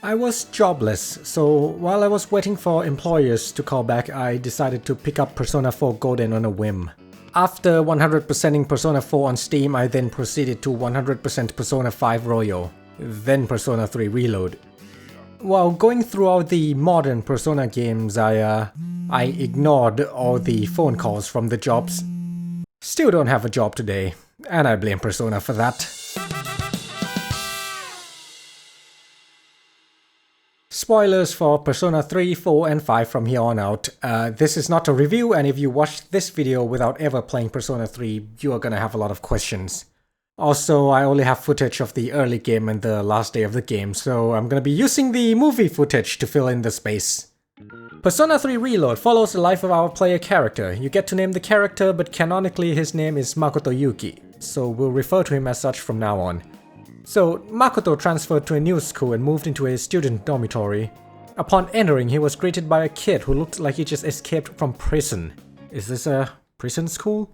I was jobless, so while I was waiting for employers to call back, I decided to pick up Persona 4 Golden on a whim. After 100%ing Persona 4 on Steam, I then proceeded to 100% Persona 5 Royal, then Persona 3 Reload. While going through all the modern Persona games, I ignored all the phone calls from the jobs. Still don't have a job today, and I blame Persona for that. Spoilers for Persona 3, 4 and 5 from here on out. This is not a review, and if you watch this video without ever playing Persona 3, you are gonna have a lot of questions. Also, I only have footage of the early game and the last day of the game, so I'm gonna be using the movie footage to fill in the space. Persona 3 Reload follows the life of our player character. You get to name the character, but canonically his name is Makoto Yuki, so we'll refer to him as such from now on. So, Makoto transferred to a new school and moved into a student dormitory. Upon entering, he was greeted by a kid who looked like he just escaped from prison. Is this a prison school?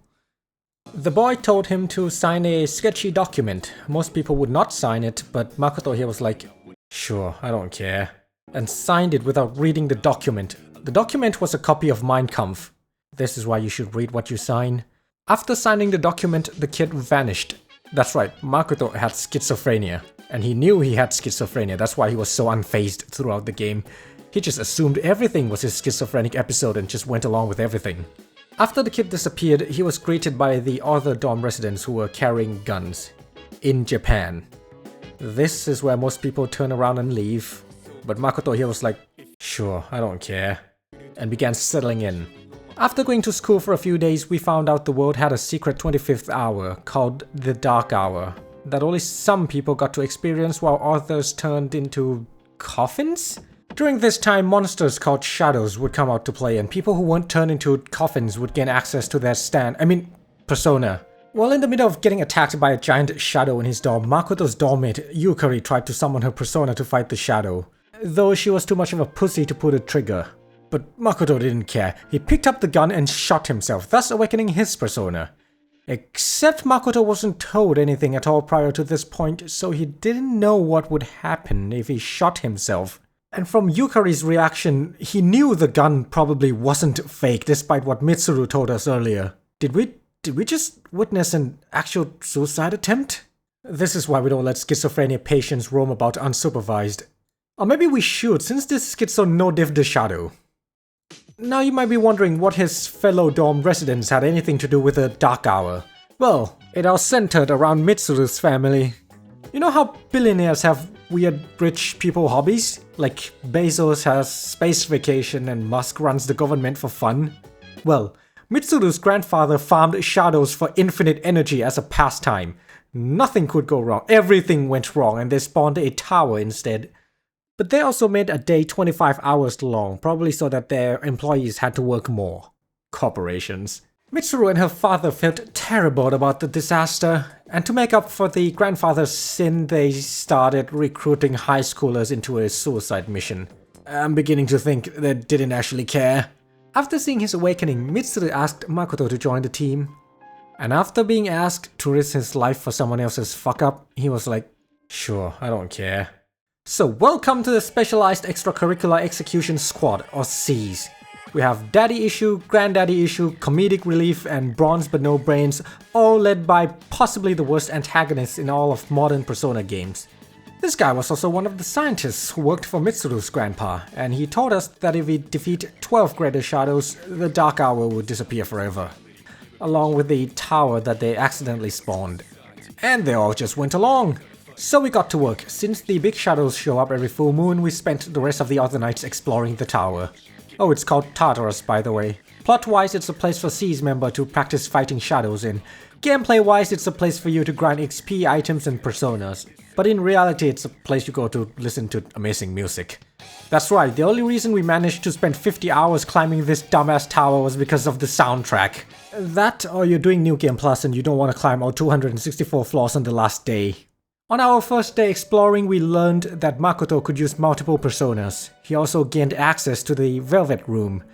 The boy told him to sign a sketchy document. Most people would not sign it, but Makoto here was like, sure, I don't care, and signed it without reading the document. The document was a copy of Mein Kampf. This is why you should read what you sign. After signing the document, the kid vanished. That's right, Makoto had schizophrenia, and he knew he had schizophrenia. That's why he was so unfazed throughout the game. He just assumed everything was his schizophrenic episode and just went along with everything. After the kid disappeared, he was greeted by the other dorm residents who were carrying guns. In Japan. This is where most people turn around and leave, but Makoto here was like, sure, I don't care, and began settling in. After going to school for a few days, we found out the world had a secret 25th hour called the Dark Hour that only some people got to experience while others turned into coffins? During this time, monsters called shadows would come out to play, and people who weren't turned into coffins would gain access to their persona. While in the middle of getting attacked by a giant shadow in his dorm, Makoto's dormmate Yukari tried to summon her persona to fight the shadow, though she was too much of a pussy to pull the trigger. But Makoto didn't care. He picked up the gun and shot himself, thus awakening his persona. Except Makoto wasn't told anything at all prior to this point, so he didn't know what would happen if he shot himself. And from Yukari's reaction, he knew the gun probably wasn't fake, despite what Mitsuru told us earlier. Did we just witness an actual suicide attempt? This is why we don't let schizophrenia patients roam about unsupervised. Or maybe we should, since this schizo no diff the shadow. Now you might be wondering what his fellow dorm residents had anything to do with the Dark Hour. Well, it all centered around Mitsuru's family. You know how billionaires have weird rich people hobbies? Like Bezos has space vacation and Musk runs the government for fun? Well, Mitsuru's grandfather farmed shadows for infinite energy as a pastime. Nothing could go wrong, everything went wrong, and they spawned a tower instead. But they also made a day 25 hours long, probably so that their employees had to work more. Corporations. Mitsuru and her father felt terrible about the disaster, and to make up for the grandfather's sin, they started recruiting high schoolers into a suicide mission. I'm beginning to think they didn't actually care. After seeing his awakening, Mitsuru asked Makoto to join the team. And after being asked to risk his life for someone else's fuck-up, he was like, sure, I don't care. So welcome to the Specialized Extracurricular Execution Squad, or SEAS. We have Daddy Issue, Granddaddy Issue, Comedic Relief, and Bronze But No Brains, all led by possibly the worst antagonists in all of modern Persona games. This guy was also one of the scientists who worked for Mitsuru's grandpa, and he told us that if we defeat 12 greater shadows, the Dark Hour would disappear forever. Along with the tower that they accidentally spawned. And they all just went along. So we got to work. Since the big shadows show up every full moon, we spent the rest of the other nights exploring the tower. Oh, it's called Tartarus, by the way. Plot-wise, it's a place for SEAS member to practice fighting shadows in. Gameplay-wise, it's a place for you to grind XP, items, and personas. But in reality, it's a place you go to listen to amazing music. That's right, the only reason we managed to spend 50 hours climbing this dumbass tower was because of the soundtrack. That, or you're doing New Game Plus and you don't want to climb all 264 floors on the last day. On our first day exploring, we learned that Makoto could use multiple personas. He also gained access to the Velvet Room.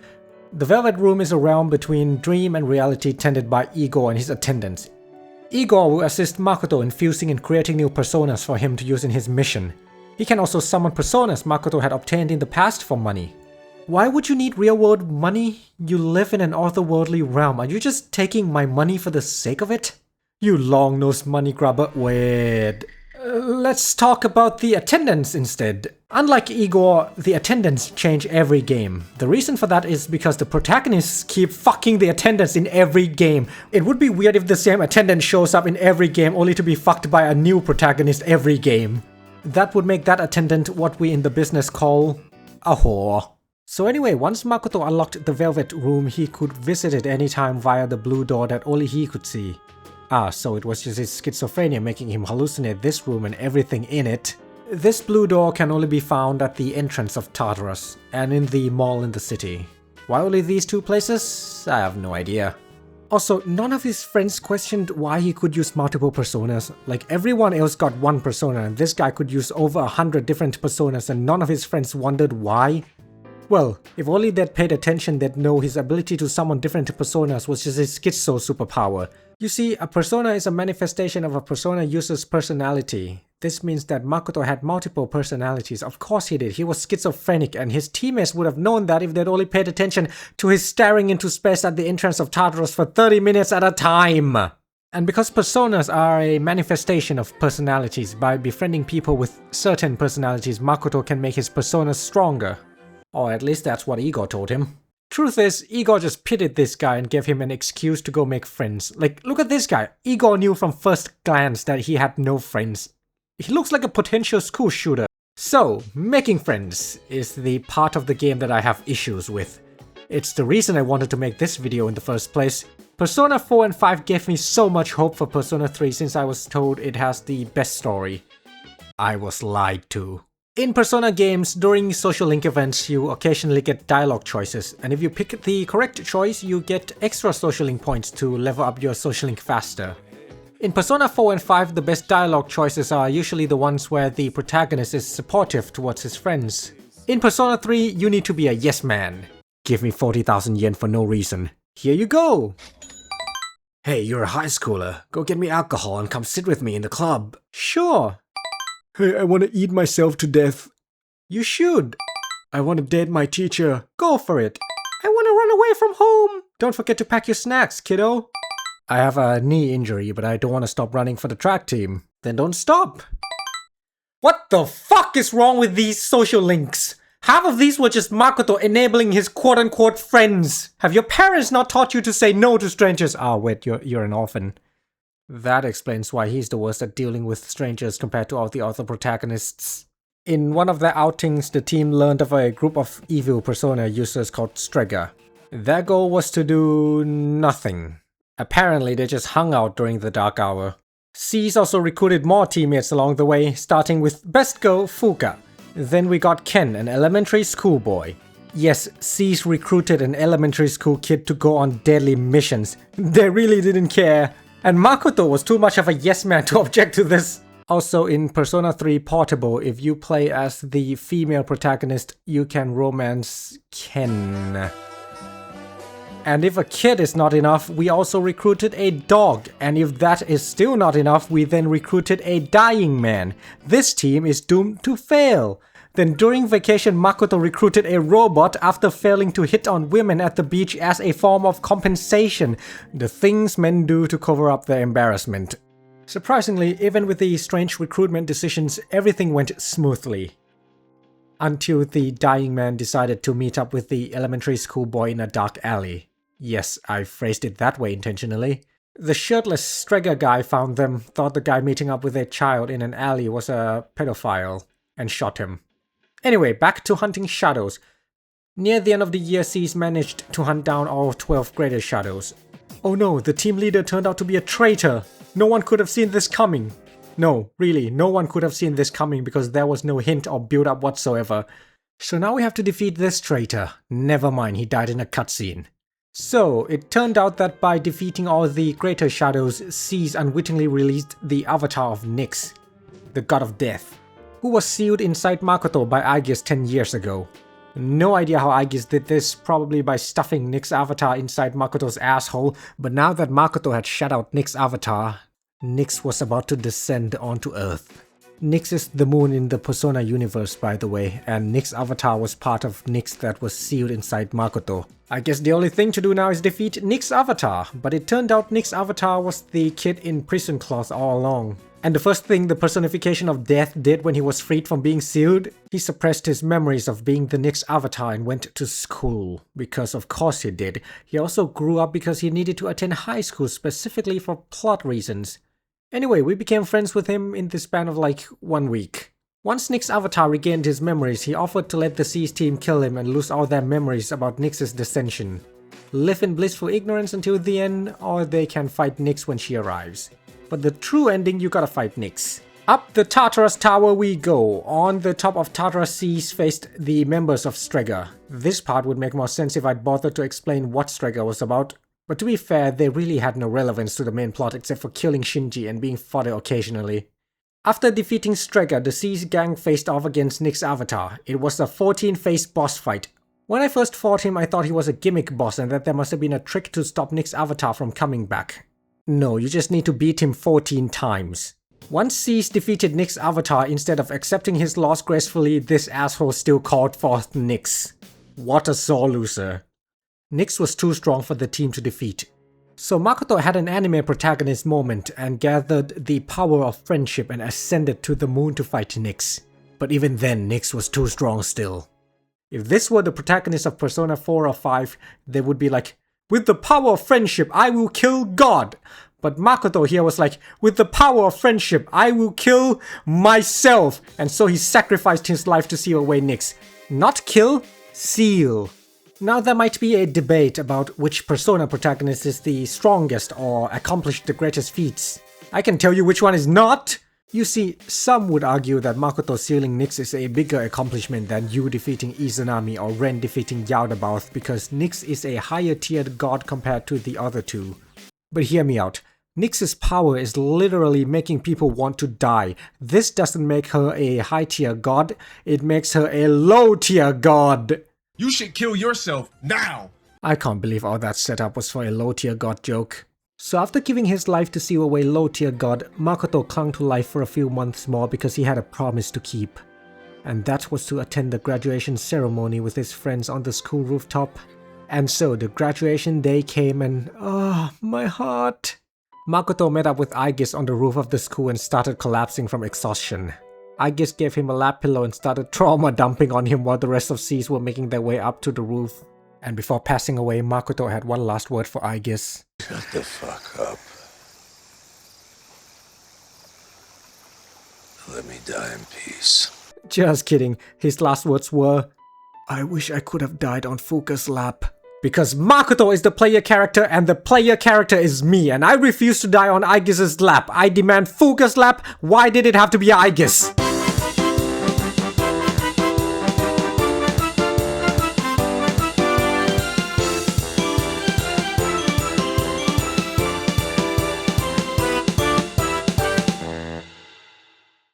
The Velvet Room is a realm between dream and reality tended by Igor and his attendants. Igor will assist Makoto in fusing and creating new personas for him to use in his mission. He can also summon personas Makoto had obtained in the past for money. Why would you need real-world money? You live in an otherworldly realm. Are you just taking my money for the sake of it? You long-nosed money grabber. Wait. Let's talk about the attendance instead. Unlike Igor, the attendance change every game. The reason for that is because the protagonists keep fucking the attendance in every game. It would be weird if the same attendant shows up in every game only to be fucked by a new protagonist every game. That would make that attendant what we in the business call a whore. So anyway, once Makoto unlocked the Velvet Room, he could visit it anytime via the blue door that only he could see. Ah, so it was just his schizophrenia making him hallucinate this room and everything in it. This blue door can only be found at the entrance of Tartarus, and in the mall in the city. Why only these two places? I have no idea. Also, none of his friends questioned why he could use multiple personas. Like, everyone else got one persona, and this guy could use over 100 different personas, and none of his friends wondered why. Well, if only they'd paid attention, they'd know his ability to summon different personas was just his schizo superpower. You see, a persona is a manifestation of a persona user's personality. This means that Makoto had multiple personalities. Of course he did. He was schizophrenic, and his teammates would have known that if they'd only paid attention to his staring into space at the entrance of Tartarus for 30 minutes at a time. And because personas are a manifestation of personalities, by befriending people with certain personalities, Makoto can make his personas stronger. Or at least that's what Igor told him. Truth is, Igor just pitied this guy and gave him an excuse to go make friends. Like, look at this guy. Igor knew from first glance that he had no friends. He looks like a potential school shooter. So, making friends is the part of the game that I have issues with. It's the reason I wanted to make this video in the first place. Persona 4 and 5 gave me so much hope for Persona 3 since I was told it has the best story. I was lied to. In Persona games, during social link events, you occasionally get dialogue choices, and if you pick the correct choice, you get extra social link points to level up your social link faster. In Persona 4 and 5, the best dialogue choices are usually the ones where the protagonist is supportive towards his friends. In Persona 3, you need to be a yes man. Give me 40,000 yen for no reason. Here you go! Hey, you're a high schooler. Go get me alcohol and come sit with me in the club. Sure. Hey, I want to eat myself to death. You should. I want to date my teacher. Go for it. I want to run away from home. Don't forget to pack your snacks, kiddo. I have a knee injury, but I don't want to stop running for the track team. Then don't stop. What the fuck is wrong with these social links? Half of these were just Makoto enabling his quote-unquote friends. Have your parents not taught you to say no to strangers? Ah, wait, you're an orphan. That explains why he's the worst at dealing with strangers compared to all the other protagonists. In one of their outings, the team learned of a group of evil persona users called Strega. Their goal was to do nothing. Apparently, they just hung out during the dark hour. Cease also recruited more teammates along the way, starting with best girl Fuka. Then we got Ken, an elementary school boy. Yes, Cease recruited an elementary school kid to go on deadly missions. They really didn't care. And Makoto was too much of a yes man to object to this. Also, in Persona 3 Portable, if you play as the female protagonist, you can romance Ken. And if a kid is not enough, we also recruited a dog. And if that is still not enough, we then recruited a dying man. This team is doomed to fail. Then during vacation, Makoto recruited a robot after failing to hit on women at the beach as a form of compensation. The things men do to cover up their embarrassment. Surprisingly, even with the strange recruitment decisions, everything went smoothly. Until the dying man decided to meet up with the elementary school boy in a dark alley. Yes, I phrased it that way intentionally. The shirtless Strega guy found them, thought the guy meeting up with a child in an alley was a pedophile, and shot him. Anyway, back to hunting shadows. Near the end of the year, Cease managed to hunt down all 12 greater shadows. Oh no, the team leader turned out to be a traitor! No one could have seen this coming! No, really, no one could have seen this coming because there was no hint or build-up whatsoever. So now we have to defeat this traitor. Never mind, he died in a cutscene. So, it turned out that by defeating all the greater shadows, Cease unwittingly released the avatar of Nyx, the god of death, who was sealed inside Makoto by Aegis 10 years ago. No idea how Aegis did this, probably by stuffing Nyx's avatar inside Makoto's asshole, but now that Makoto had shut out Nyx's avatar, Nyx was about to descend onto Earth. Nyx is the moon in the Persona universe, by the way, and Nyx avatar was part of Nyx that was sealed inside Makoto. I guess the only thing to do now is defeat Nyx avatar, but it turned out Nyx avatar was the kid in prison cloth all along. And the first thing the personification of death did when he was freed from being sealed, he suppressed his memories of being the Nyx avatar and went to school. Because of course he did. He also grew up because he needed to attend high school specifically for plot reasons. Anyway, we became friends with him in the span of like 1 week. Once Nyx avatar regained his memories, he offered to let the Seas team kill him and lose all their memories about Nyx's descension. Live in blissful ignorance until the end, or they can fight Nyx when she arrives. But the true ending, you gotta fight Nyx. Up the Tartarus Tower we go. On the top of Tartarus Seas faced the members of Strega. This part would make more sense if I'd bothered to explain what Strega was about. But to be fair, they really had no relevance to the main plot except for killing Shinji and being fodder occasionally. After defeating Strega, the Seas gang faced off against Nyx avatar. It was a 14-phase boss fight. When I first fought him, I thought he was a gimmick boss and that there must have been a trick to stop Nyx avatar from coming back. No, you just need to beat him 14 times. Once Seas defeated Nyx avatar, instead of accepting his loss gracefully, this asshole still called forth Nyx. What a sore loser. Nyx was too strong for the team to defeat. So Makoto had an anime protagonist moment and gathered the power of friendship and ascended to the moon to fight Nyx. But even then, Nyx was too strong still. If this were the protagonist of Persona 4 or 5, they would be like, with the power of friendship, I will kill God! But Makoto here was like, with the power of friendship, I will kill myself! And so he sacrificed his life to seal away Nyx. Not kill, seal. Now there might be a debate about which Persona protagonist is the strongest or accomplished the greatest feats. I can tell you which one is not! You see, some would argue that Makoto sealing Nyx is a bigger accomplishment than you defeating Izanami or Ren defeating Yaldabaoth because Nyx is a higher tiered god compared to the other two. But hear me out. Nyx's power is literally making people want to die. This doesn't make her a high tier god, it makes her a low tier god! You should kill yourself now! I can't believe all that setup was for a low tier god joke. So after giving his life to seal away low tier god, Makoto clung to life for a few months more because he had a promise to keep. And that was to attend the graduation ceremony with his friends on the school rooftop. And so the graduation day came and my heart. Makoto met up with Aegis on the roof of the school and started collapsing from exhaustion. Aegis gave him a lap pillow and started trauma dumping on him while the rest of Seas were making their way up to the roof. And before passing away, Makoto had one last word for Aegis. Shut the fuck up. Let me die in peace. Just kidding, his last words were, I wish I could have died on Fuka's lap. Because Makoto is the player character and the player character is me, and I refuse to die on Aegis's lap. I demand Fuka's lap. Why did it have to be Aegis?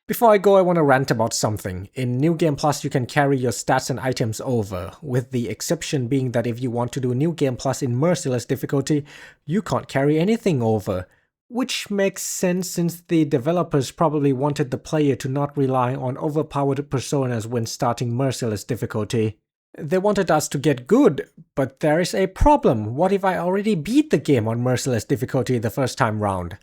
Before I go, I want to rant about something. In New Game Plus, you can carry your stats and items over, with the exception being that if you want to do New Game Plus in Merciless difficulty, you can't carry anything over. Which makes sense since the developers probably wanted the player to not rely on overpowered personas when starting Merciless difficulty. They wanted us to get good, but there is a problem. What if I already beat the game on Merciless difficulty the first time round?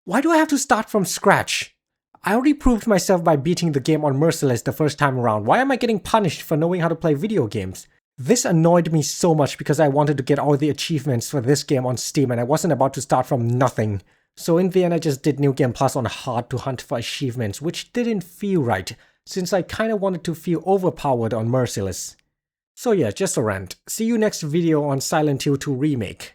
Why do I have to start from scratch? I already proved myself by beating the game on Merciless the first time around. Why am I getting punished for knowing how to play video games? This annoyed me so much because I wanted to get all the achievements for this game on Steam and I wasn't about to start from nothing. So in the end I just did New Game Plus on hard to hunt for achievements, which didn't feel right, since I kinda wanted to feel overpowered on Merciless. So yeah, just a rant. See you next video on Silent Hill 2 Remake.